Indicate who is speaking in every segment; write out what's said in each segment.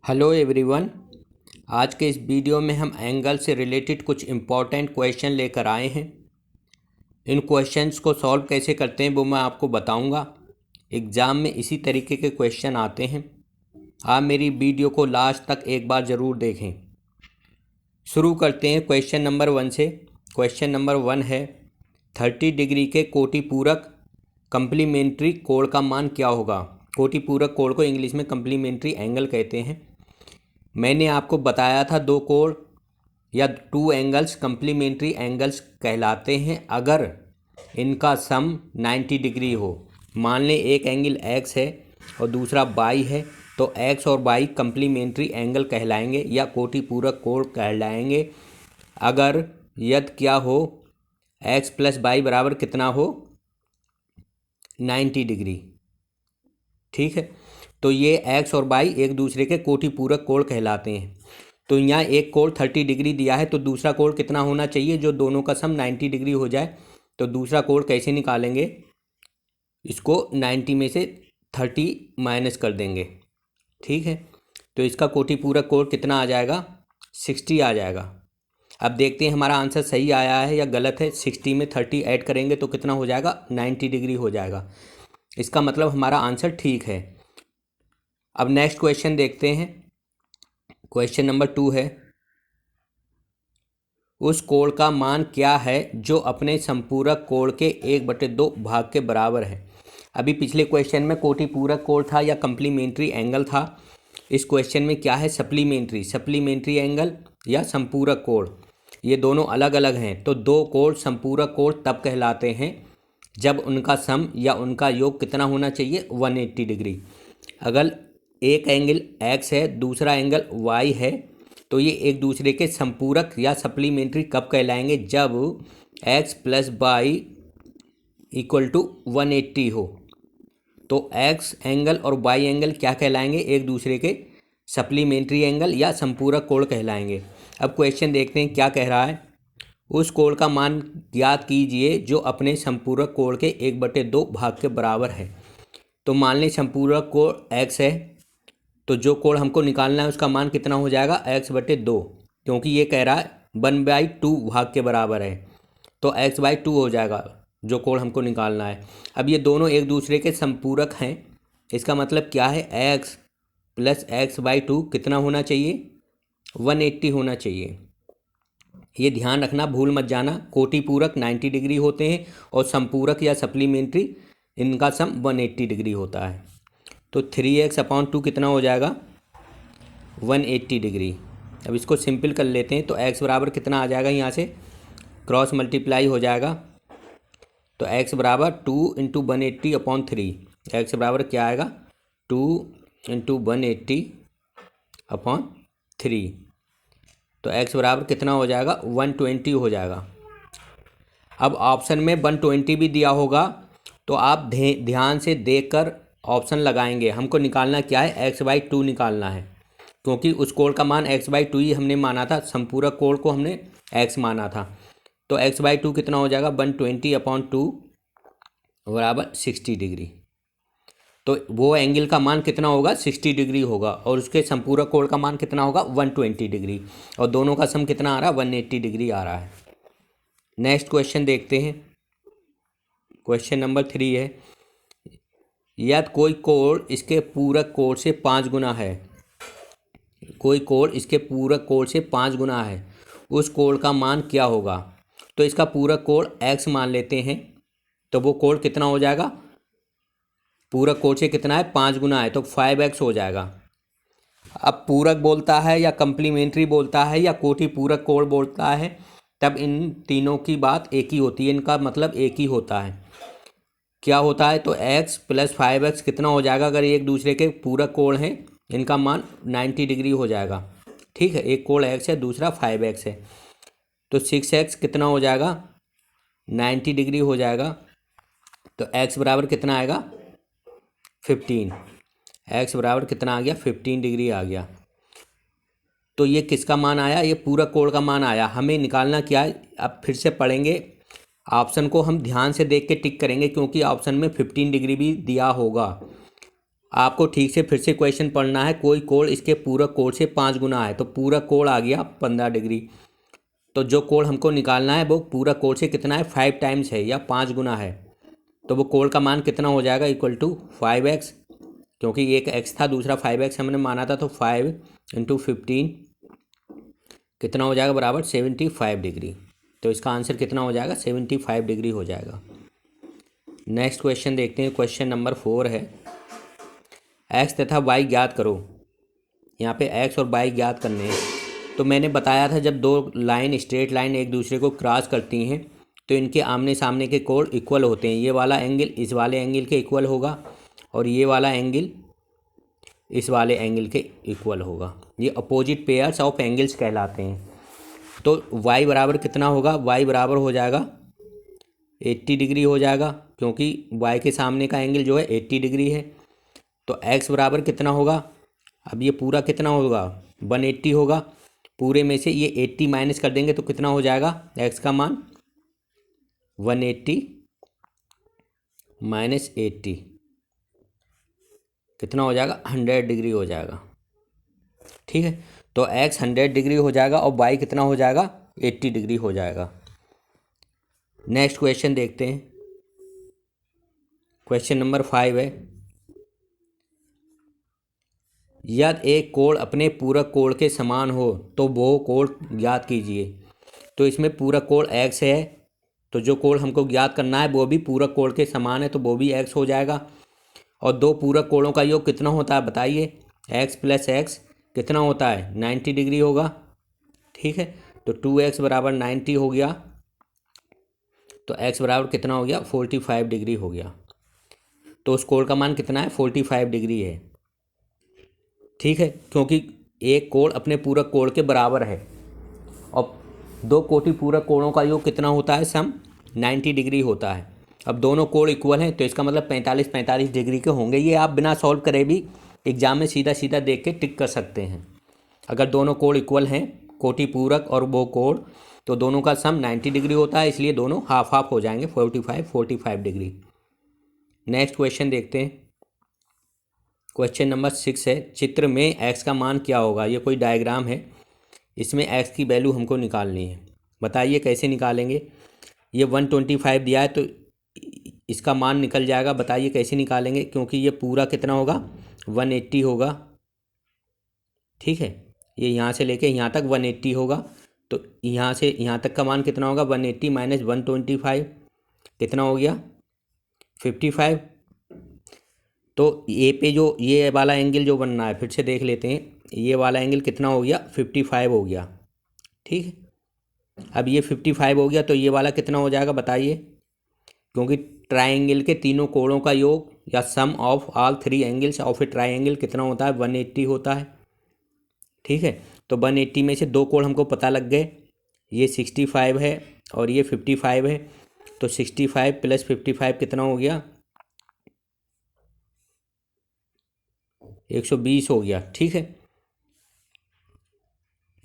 Speaker 1: Hello everyone. आज के इस वीडियो में हम एंगल से रिलेटेड कुछ इम्पॉर्टेंट क्वेश्चन लेकर आए हैं। इन क्वेश्चंस को सॉल्व कैसे करते हैं वो मैं आपको बताऊंगा। एग्ज़ाम में इसी तरीके के क्वेश्चन आते हैं। आप मेरी वीडियो को लास्ट तक एक बार ज़रूर देखें। शुरू करते हैं क्वेश्चन नंबर 1 से। क्वेश्चन नंबर 1 है 30 डिग्री के कोटिपूरक कम्प्लीमेंट्री कोण का मान क्या होगा। कोटिपूरक कोण को इंग्लिश में कम्प्लीमेंट्री एंगल कहते हैं। मैंने आपको बताया था दो कोण या टू एंगल्स कम्प्लीमेंट्री एंगल्स कहलाते हैं अगर इनका सम 90 डिग्री हो। मान लें एक एंगल x है और दूसरा y है तो x और y कम्प्लीमेंट्री एंगल कहलाएंगे या कोटिपूरक कोण कहलाएंगे अगर यदि क्या हो x प्लस y बराबर कितना हो 90 डिग्री। ठीक है, तो ये x और y एक दूसरे के कोटिपूरक कोण कहलाते हैं। तो यहाँ एक कोण 30 डिग्री दिया है तो दूसरा कोण कितना होना चाहिए जो दोनों का सम 90 डिग्री हो जाए। तो दूसरा कोण कैसे निकालेंगे, इसको 90 में से 30 माइनस कर देंगे। ठीक है, तो इसका कोटिपूरक कोण कितना आ जाएगा 60 आ जाएगा। अब देखते हैं हमारा आंसर सही आया है या गलत है। 60 में 30 ऐड करेंगे तो कितना हो जाएगा 90 डिग्री हो जाएगा। इसका मतलब हमारा आंसर ठीक है। अब नेक्स्ट क्वेश्चन देखते हैं। क्वेश्चन नंबर 2 है उस कोण का मान क्या है जो अपने संपूरक कोण के 1/2 भाग के बराबर है। अभी पिछले क्वेश्चन में कोटिपूरक कोण था या कम्प्लीमेंट्री एंगल था। इस क्वेश्चन में क्या है सप्लीमेंट्री एंगल या संपूरक कोण। ये दोनों अलग अलग हैं। तो दो कोण संपूरक कोण तब कहलाते हैं जब उनका सम या उनका योग कितना होना चाहिए 180 डिग्री। अगर एक एंगल x है दूसरा एंगल y है तो ये एक दूसरे के संपूरक या सप्लीमेंट्री कब कहलाएंगे जब x plus Y equal to 180 हो। तो x एंगल और y एंगल क्या कहलाएंगे एक दूसरे के सप्लीमेंट्री एंगल या संपूरक कोण कहलाएंगे। अब क्वेश्चन देखते हैं क्या कह रहा है। उस कोण का मान ज्ञात कीजिए जो अपने संपूरक कोण के 1/2 भाग के बराबर है। तो मान लें संपूरक कोण x है तो जो कोण हमको निकालना है उसका मान कितना हो जाएगा x/2, क्योंकि ये कह रहा है 1/2 भाग के बराबर है तो x/2 हो जाएगा जो कोण हमको निकालना है। अब ये दोनों एक दूसरे के संपूरक हैं। इसका मतलब क्या है x प्लस x/2 कितना होना चाहिए 180 होना चाहिए। ये ध्यान रखना, भूल मत जाना। कोटिपूरक 90 डिग्री होते हैं और संपूरक या सप्लीमेंट्री इनका सम 180 डिग्री होता है। तो 3x/2 कितना हो जाएगा 180 डिग्री। अब इसको सिंपल कर लेते हैं तो x बराबर कितना आ जाएगा, यहाँ से क्रॉस मल्टीप्लाई हो जाएगा तो x बराबर 2 × 180/3। x बराबर क्या आएगा 2 × 180/3। तो x बराबर कितना हो जाएगा 120 हो जाएगा। अब ऑप्शन में 120 भी दिया होगा तो आप ध्यान से देखकर ऑप्शन लगाएंगे। हमको निकालना क्या है x/2 निकालना है, क्योंकि उस कोण का मान x/2 ही हमने माना था, संपूरक कोण को हमने x माना था। तो x/2 कितना हो जाएगा 120/2 बराबर 60 डिग्री। तो वो एंगल का मान कितना होगा 60 डिग्री होगा और उसके संपूरक कोण का मान कितना होगा 120 डिग्री और दोनों का सम कितना आ रहा है 180 डिग्री आ रहा है। नेक्स्ट क्वेश्चन देखते हैं। क्वेश्चन नंबर 3 है यदि कोई कोण इसके पूरक कोण से 5 गुना है, कोई कोण इसके पूरक कोण से 5 गुना है, उस कोण का मान क्या होगा। तो इसका पूरक कोण x मान लेते हैं तो वो कोण कितना हो जाएगा, पूरक कोण से कितना है 5 गुना है तो 5x हो जाएगा। अब पूरक बोलता है या कम्प्लीमेंट्री बोलता है या कोटिपूरक कोण बोलता है तब इन तीनों की बात एक ही होती है, इनका मतलब एक ही होता है। क्या होता है तो x प्लस 5x कितना हो जाएगा, अगर एक दूसरे के पूरक कोण हैं इनका मान 90 डिग्री हो जाएगा। ठीक है, एक कोण x है दूसरा 5x है तो 6x कितना हो जाएगा 90 डिग्री हो जाएगा। तो x बराबर कितना आएगा 15। x बराबर कितना आ गया 15 डिग्री आ गया। तो ये किसका मान आया, ये पूरक कोण का मान आया। हमें निकालना क्या है, अब फिर से पढ़ेंगे। ऑप्शन को हम ध्यान से देख के टिक करेंगे क्योंकि ऑप्शन में 15 डिग्री भी दिया होगा। आपको ठीक से फिर से क्वेश्चन पढ़ना है। कोई कोण इसके पूरक कोण से 5 गुना है, तो पूरक कोण आ गया 15 डिग्री। तो जो कोण हमको निकालना है वो पूरक कोण से कितना है, 5 टाइम्स है या 5 गुना है। तो वो कोण का मान कितना हो जाएगा, इक्वल टू 5x, क्योंकि एक x था दूसरा 5x हमने माना था, तो 5 इंटू 15 कितना हो जाएगा, बराबर 75 डिग्री। तो इसका आंसर कितना हो जाएगा, 75 डिग्री हो जाएगा। नेक्स्ट क्वेश्चन देखते हैं, क्वेश्चन नंबर 4 है, x तथा y ज्ञात करो। यहाँ पे x और y ज्ञात करने हैं। तो मैंने बताया था जब दो लाइन स्ट्रेट लाइन एक दूसरे को क्रॉस करती हैं तो इनके आमने सामने के कोण इक्वल होते हैं। ये वाला एंगल इस वाले एंगल के इक्वल होगा और ये वाला एंगल इस वाले एंगल के इक्वल होगा। ये अपोजिट पेयर्स ऑफ एंगल्स कहलाते हैं। तो y बराबर कितना होगा, y बराबर हो जाएगा 80 डिग्री हो जाएगा, क्योंकि y के सामने का एंगल जो है 80 डिग्री है। तो x बराबर कितना होगा, अब ये पूरा कितना होगा, 180 होगा। पूरे में से ये 80 माइनस कर देंगे तो कितना हो जाएगा, x का मान 180 माइनस 80 कितना हो जाएगा, 100 डिग्री हो जाएगा। ठीक है, तो x 100 डिग्री हो जाएगा और y कितना हो जाएगा, 80 डिग्री हो जाएगा। नेक्स्ट क्वेश्चन देखते हैं, क्वेश्चन नंबर 5 है, यदि एक कोण अपने पूरक कोण के समान हो तो वो कोण ज्ञात कीजिए। तो इसमें पूरक कोण x है, तो जो कोण हमको ज्ञात करना है वो भी पूरक कोण के समान है, तो वो भी x हो जाएगा। और दो पूरक कोणों का योग कितना होता है बताइए, x प्लस x कितना होता है, 90 डिग्री होगा। ठीक है, तो 2x बराबर 90 हो गया, तो x बराबर कितना हो गया, 45 डिग्री हो गया। तो उस कोण का मान कितना है, 45 डिग्री है। ठीक है, क्योंकि एक कोण अपने पूरक कोण के बराबर है और दो कोटि पूरक कोणों का योग कितना होता है, सम 90 डिग्री होता है। अब दोनों कोण इक्वल हैं तो इसका मतलब 45 डिग्री के होंगे। ये आप बिना सॉल्व करे भी एग्जाम में सीधा सीधा देख के टिक कर सकते हैं। अगर दोनों कोण इक्वल हैं, कोटि पूरक और वो कोण, तो दोनों का सम 90 डिग्री होता है, इसलिए दोनों हाफ हाफ हो जाएंगे, 45 डिग्री। नेक्स्ट क्वेश्चन देखते हैं, क्वेश्चन नंबर 6 है, चित्र में x का मान क्या होगा। ये कोई डायग्राम है, इसमें x की वैल्यू हमको निकालनी है। बताइए कैसे निकालेंगे। ये 125 दिया है तो इसका मान निकल जाएगा। बताइए कैसे निकालेंगे, क्योंकि ये पूरा कितना होगा, 180 होगा। ठीक है, ये यहाँ से लेके यहाँ तक 180 होगा, तो यहाँ से यहाँ तक का मान कितना होगा, 180 माइनस 125 कितना हो गया, 55। तो ए पे जो ये वाला एंगल जो बनना है, फिर से देख लेते हैं, ये वाला एंगल कितना हो गया, 55 हो गया। ठीक है, अब ये 55 हो गया तो ये वाला कितना हो जाएगा बताइए, क्योंकि ट्राइंगल के तीनों कोणों का योग या sum of all 3 angles of a triangle कितना होता है, 180 होता है। ठीक है, तो 180 में से दो कोण हमको पता लग गए, ये 65 है और ये 55 है। तो 65 प्लस 55 कितना हो गया, 120 हो गया। ठीक है,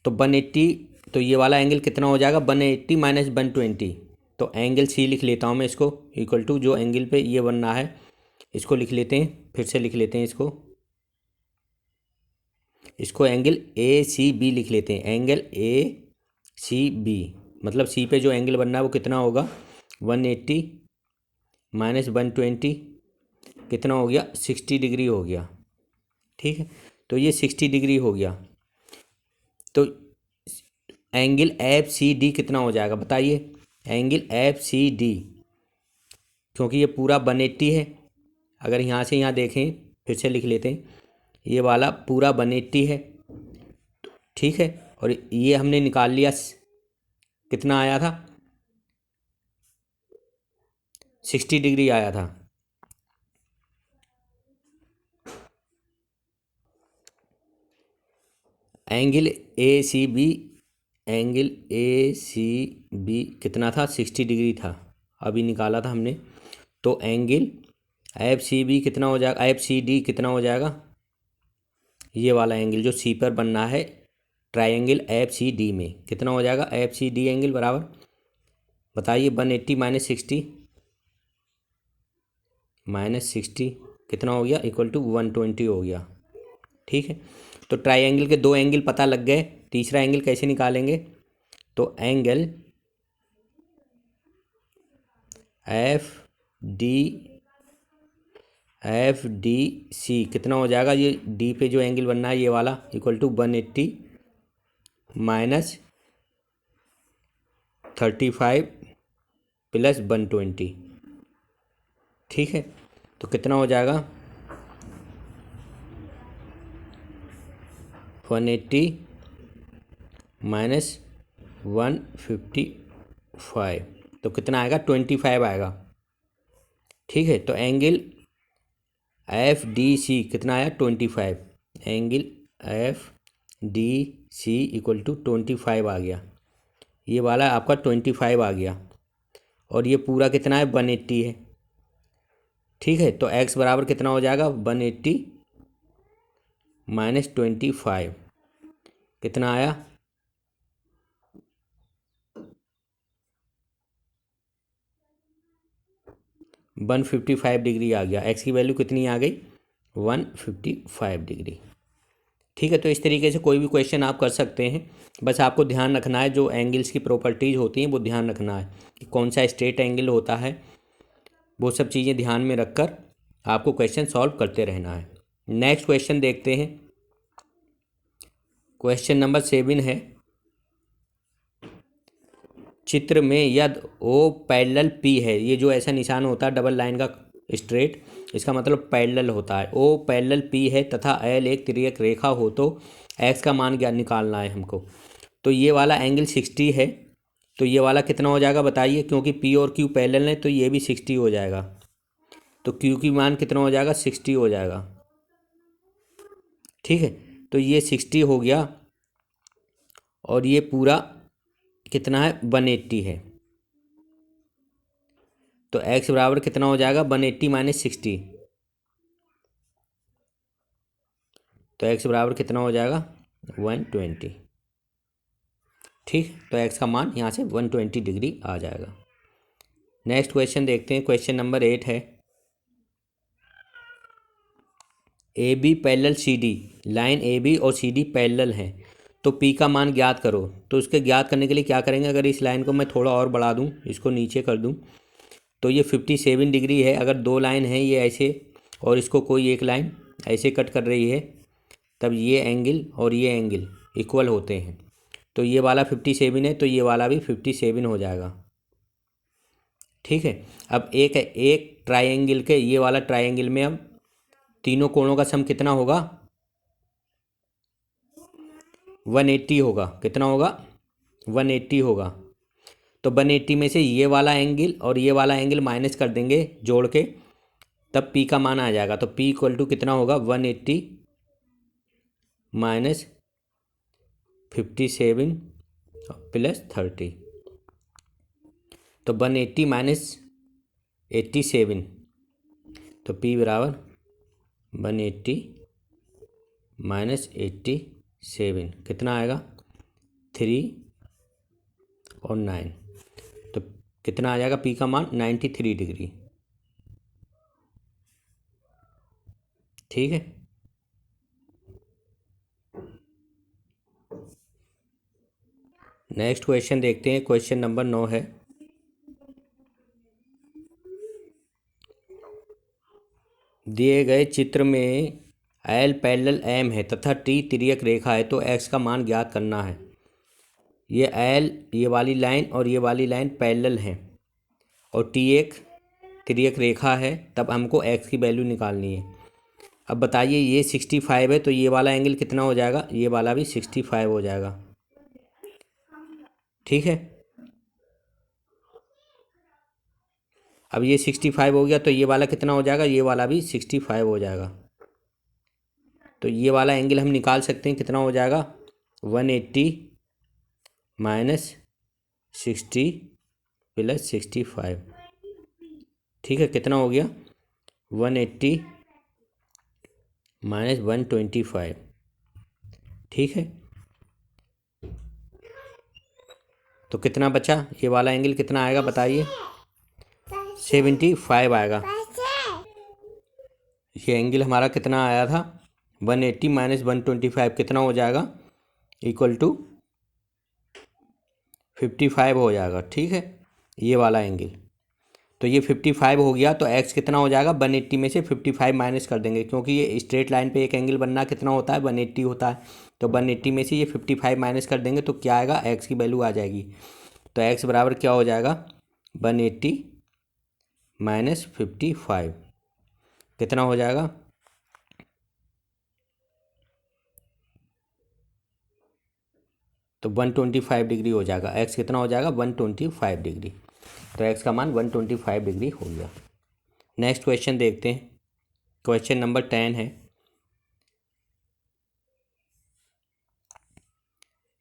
Speaker 1: तो 180, तो ये वाला एंगल कितना हो जाएगा, 180 माइनस 120। तो एंगल सी लिख लेता हूँ मैं इसको, इक्वल टू जो एंगल पे ये बनना है इसको लिख लेते हैं, फिर से लिख लेते हैं इसको एंगल ए सी बी लिख लेते हैं। एंगल ए सी बी मतलब सी पे जो एंगल बनना है वो कितना होगा, 180 माइनस 120 कितना हो गया, 60 डिग्री हो गया। ठीक है, तो ये 60 डिग्री हो गया। तो एंगल एफ सी डी कितना हो जाएगा बताइए, एंगल एफ सी डी, क्योंकि ये पूरा 180 है। अगर यहाँ से यहाँ देखें, फिर से लिख लेते हैं, ये वाला पूरा 180 है। ठीक है, और ये हमने निकाल लिया, कितना आया था, 60 डिग्री आया था। Angle A C B, angle A C B कितना था, 60 डिग्री था, अभी निकाला था हमने। तो एंगल एफ सी बी कितना हो जाएगा, एफ सी डी कितना हो जाएगा, ये वाला एंगल जो सी पर बनना है ट्राइंगल एफ सी डी में कितना हो जाएगा, एफ सी डी एंगल बराबर बताइए, 180 माइनस 60 माइनस 60 कितना हो गया, इक्वल टू 120 हो गया। ठीक है, तो ट्राइंगल के दो एंगल पता लग गए, तीसरा एंगल कैसे निकालेंगे? तो एंगल एफ डी सी कितना हो जाएगा, ये डी पे जो एंगल बनना है ये वाला, इक्वल टू 180 माइनस 35 प्लस 120। ठीक है, तो कितना हो जाएगा, 180 माइनस 155, तो कितना आएगा, 25 आएगा। ठीक है, तो एंगल एफ डी सी कितना आया, 25। Angle F D C equal to 25 आ गया, ये वाला आपका 25 आ गया, और ये पूरा कितना है, 180 है। ठीक है, तो x बराबर कितना हो जाएगा, 180 माइनस 25 कितना आया, 155 डिग्री आ गया। x की वैल्यू कितनी आ गई, 155 डिग्री। ठीक है, तो इस तरीके से कोई भी क्वेश्चन आप कर सकते हैं, बस आपको ध्यान रखना है जो एंगल्स की प्रॉपर्टीज़ होती हैं वो ध्यान रखना है कि कौन सा स्ट्रेट एंगल होता है, वो सब चीज़ें ध्यान में रखकर आपको क्वेश्चन सॉल्व करते रहना है। नेक्स्ट क्वेश्चन देखते हैं, क्वेश्चन नंबर 7 है, चित्र में यदि ओ पैरेलल पी है, ये जो ऐसा निशान होता है डबल लाइन का स्ट्रेट, इसका मतलब पैरेलल होता है। ओ पैरेलल पी है तथा एल एक तिर्यक रेखा हो तो एक्स का मान क्या निकालना है हमको। तो ये वाला एंगल 60 है, तो ये वाला कितना हो जाएगा बताइए, क्योंकि पी और क्यू पैरेलल है तो ये भी 60 हो जाएगा, तो क्यू की मान कितना हो जाएगा, 60 हो जाएगा। ठीक है, तो ये 60 हो गया, और ये पूरा कितना है, 180 है, तो x बराबर कितना हो जाएगा, 180 माइनस 60, तो x बराबर कितना हो जाएगा, 120। ठीक, तो x का मान यहाँ से 120 डिग्री आ जाएगा। नेक्स्ट क्वेश्चन देखते हैं, क्वेश्चन नंबर 8 है, A B parallel C D, line A B और सी डी पैरेलल हैं, तो पी का मान ज्ञात करो। तो इसके ज्ञात करने के लिए क्या करेंगे, अगर इस लाइन को मैं थोड़ा और बढ़ा दूँ, इसको नीचे कर दूँ, तो ये 57 डिग्री है। अगर दो लाइन है ये ऐसे, और इसको कोई एक लाइन ऐसे कट कर रही है, तब ये एंगल और ये एंगल इक्वल होते हैं, तो ये वाला 57 है तो ये वाला भी 57 हो जाएगा। ठीक है, अब एक ट्राइंगल के, ये वाला ट्राइंगल में अब तीनों कोणों का सम कितना होगा, 180 होगा। कितना होगा, 180 होगा। तो 180 में से ये वाला एंगल और ये वाला एंगल माइनस कर देंगे जोड़ के, तब पी का मान आ जाएगा। तो पी इक्वल टू कितना होगा, 180 माइनस 57 प्लस 30, तो 180 माइनस 87, तो पी बराबर 180 माइनस 87 कितना आएगा, 3 और 9, तो कितना आ जाएगा पी का मान, 93 डिग्री। ठीक है, नेक्स्ट क्वेश्चन देखते हैं, क्वेश्चन नंबर 9 है, दिए गए चित्र में एल पैरेलल एम है तथा टी तिर्यक रेखा है, तो एक्स का मान ज्ञात करना है। ये एल, ये वाली लाइन और ये वाली लाइन पैरेलल हैं, और टी एक तिर्यक रेखा है, तब हमको एक्स की वैल्यू निकालनी है। अब बताइए, ये 65 है तो ये वाला एंगल कितना हो जाएगा, ये वाला भी 65 हो जाएगा। ठीक है, अब ये 65 हो गया तो ये वाला कितना हो जाएगा, ये वाला भी 65 हो जाएगा। तो ये वाला एंगल हम निकाल सकते हैं, कितना हो जाएगा, 180 माइनस 60 प्लस 65। ठीक है, कितना हो गया, 180 माइनस 125। ठीक है, तो कितना बचा, ये वाला एंगल कितना आएगा बताइए, 75 आएगा। ये एंगल हमारा कितना आया था 180 माइनस 125 कितना हो जाएगा इक्वल टू 55 हो जाएगा। ठीक है, ये वाला एंगल। तो ये 55 हो गया तो x कितना हो जाएगा 180 में से 55 माइनस कर देंगे, क्योंकि ये स्ट्रेट लाइन पे एक एंगल बनना कितना होता है 180 होता है। तो 180 में से ये 55 माइनस कर देंगे तो क्या आएगा x की वैल्यू आ जाएगी। तो x बराबर क्या हो जाएगा 180 माइनस 55 कितना हो जाएगा तो 125 डिग्री हो जाएगा। x कितना हो जाएगा 125 डिग्री। तो x का मान 125 डिग्री हो गया। नेक्स्ट क्वेश्चन देखते हैं। क्वेश्चन नंबर 10 है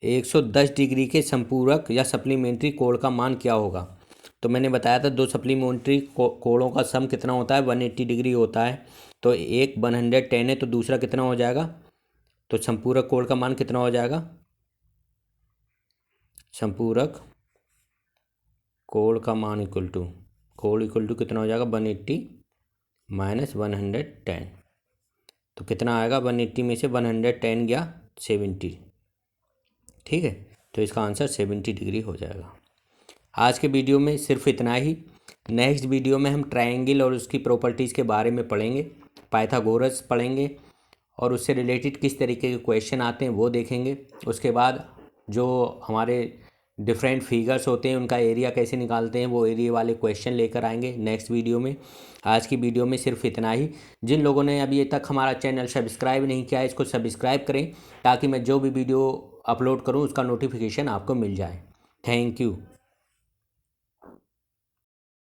Speaker 1: 110 डिग्री के संपूरक या सप्लीमेंट्री कोण का मान क्या होगा। तो मैंने बताया था दो सप्लीमेंट्री कोणों का सम कितना होता है 180 डिग्री होता है। तो एक 110 है तो दूसरा कितना हो जाएगा, तो संपूरक कोण का मान कितना हो जाएगा, संपूरक कोण का मान इक्वल टू कोण इक्वल टू कितना हो जाएगा 180 माइनस 110। तो कितना आएगा 180 में से 110 गया 70। ठीक है, तो इसका आंसर 70 डिग्री हो जाएगा। आज के वीडियो में सिर्फ इतना ही। नेक्स्ट वीडियो में हम ट्रायंगल और उसकी प्रॉपर्टीज़ के बारे में पढ़ेंगे, पाइथागोरस पढ़ेंगे और उससे रिलेटेड किस तरीके के क्वेश्चन आते हैं वो देखेंगे। उसके बाद जो हमारे डिफरेंट फिगर्स होते हैं उनका एरिया कैसे निकालते हैं वो एरिया वाले क्वेश्चन लेकर आएंगे नेक्स्ट वीडियो में। आज की वीडियो में सिर्फ इतना ही। जिन लोगों ने अभी तक हमारा चैनल सब्सक्राइब नहीं किया है इसको सब्सक्राइब करें ताकि मैं जो भी वीडियो अपलोड करूं उसका नोटिफिकेशन आपको मिल जाए। Thank you.